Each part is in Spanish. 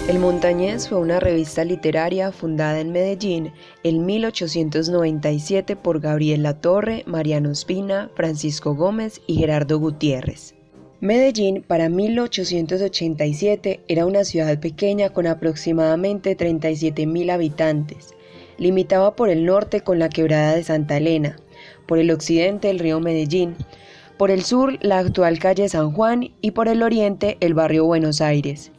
El Montañés fue una revista literaria fundada en Medellín en 1897 por Gabriel Latorre, Mariano Ospina, Francisco Gómez y Gerardo Gutiérrez. Medellín para 1887 era una ciudad pequeña con aproximadamente 37.000 habitantes. Limitaba por el norte con la quebrada de Santa Elena, por el occidente el río Medellín, por el sur la actual calle San Juan y por el oriente el barrio Buenos Aires.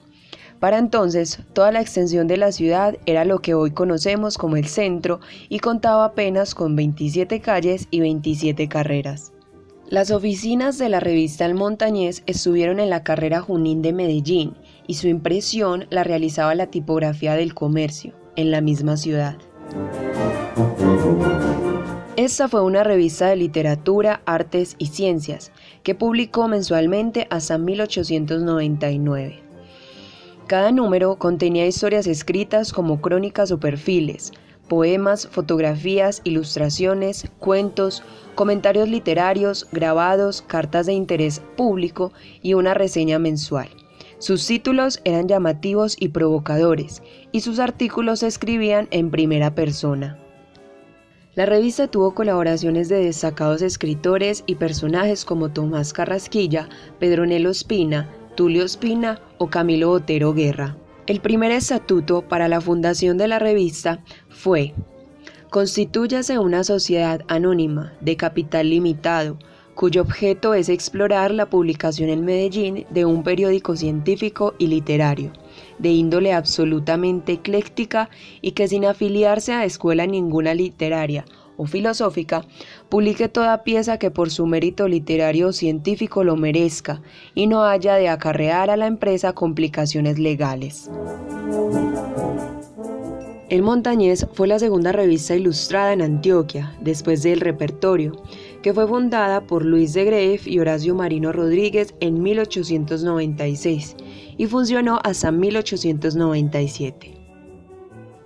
Para entonces, toda la extensión de la ciudad era lo que hoy conocemos como el centro y contaba apenas con 27 calles y 27 carreras. Las oficinas de la revista El Montañés estuvieron en la carrera Junín de Medellín y su impresión la realizaba la tipografía del comercio, en la misma ciudad. Esta fue una revista de literatura, artes y ciencias que publicó mensualmente hasta 1899. Cada número contenía historias escritas como crónicas o perfiles, poemas, fotografías, ilustraciones, cuentos, comentarios literarios, grabados, cartas de interés público y una reseña mensual. Sus títulos eran llamativos y provocadores, y sus artículos se escribían en primera persona. La revista tuvo colaboraciones de destacados escritores y personajes como Tomás Carrasquilla, Pedronel Ospina, Tulio Ospina o Camilo Otero Guerra. El primer estatuto para la fundación de la revista fue: constitúyase una sociedad anónima de capital limitado, cuyo objeto es explorar la publicación en Medellín de un periódico científico y literario, de índole absolutamente ecléctica y que sin afiliarse a escuela ninguna literaria o filosófica, publique toda pieza que por su mérito literario o científico lo merezca y no haya de acarrear a la empresa complicaciones legales. El Montañés fue la segunda revista ilustrada en Antioquia, después del Repertorio, que fue fundada por Luis de Greff y Horacio Marino Rodríguez en 1896 y funcionó hasta 1897.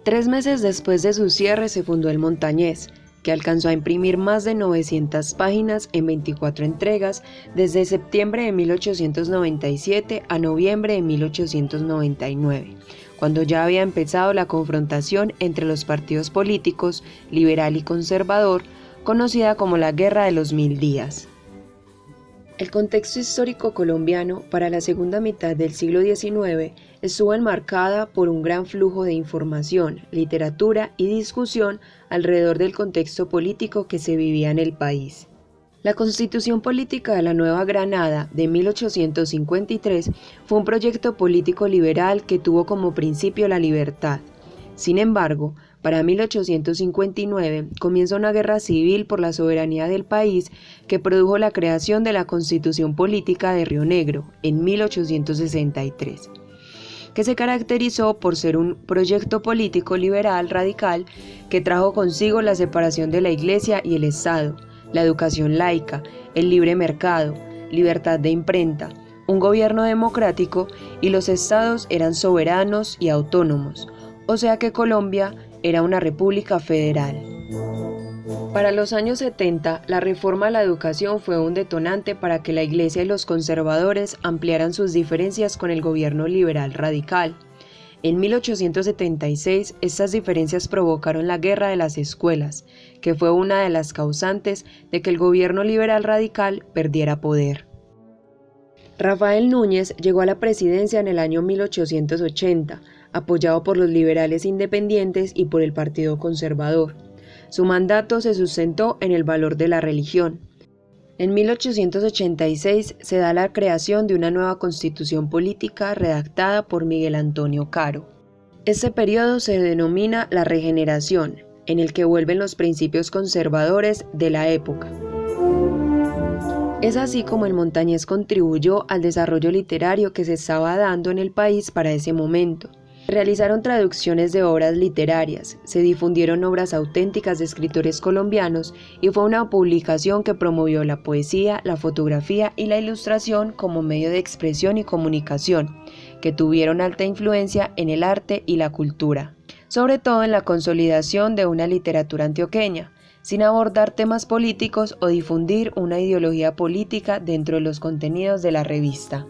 3 meses después de su cierre se fundó El Montañés, que alcanzó a imprimir más de 900 páginas en 24 entregas desde septiembre de 1897 a noviembre de 1899, cuando ya había empezado la confrontación entre los partidos políticos liberal y conservador, conocida como la Guerra de los 1000 días. El contexto histórico colombiano para la segunda mitad del siglo XIX estuvo enmarcada por un gran flujo de información, literatura y discusión alrededor del contexto político que se vivía en el país. La Constitución Política de la Nueva Granada de 1853 fue un proyecto político liberal que tuvo como principio la libertad. Sin embargo, para 1859 comienza una guerra civil por la soberanía del país que produjo la creación de la Constitución Política de Río Negro en 1863, que se caracterizó por ser un proyecto político liberal radical que trajo consigo la separación de la Iglesia y el Estado, la educación laica, el libre mercado, libertad de imprenta, un gobierno democrático y los estados eran soberanos y autónomos, o sea que Colombia era una república federal. Para los años 70, la reforma a la educación fue un detonante para que la Iglesia y los conservadores ampliaran sus diferencias con el gobierno liberal radical. En 1876, estas diferencias provocaron la Guerra de las Escuelas, que fue una de las causantes de que el gobierno liberal radical perdiera poder. Rafael Núñez llegó a la presidencia en el año 1880, apoyado por los liberales independientes y por el Partido Conservador. Su mandato se sustentó en el valor de la religión. En 1886 se da la creación de una nueva constitución política redactada por Miguel Antonio Caro. Este periodo se denomina la Regeneración, en el que vuelven los principios conservadores de la época. Es así como el Montañés contribuyó al desarrollo literario que se estaba dando en el país para ese momento. Realizaron traducciones de obras literarias, se difundieron obras auténticas de escritores colombianos y fue una publicación que promovió la poesía, la fotografía y la ilustración como medio de expresión y comunicación, que tuvieron alta influencia en el arte y la cultura, sobre todo en la consolidación de una literatura antioqueña, sin abordar temas políticos o difundir una ideología política dentro de los contenidos de la revista.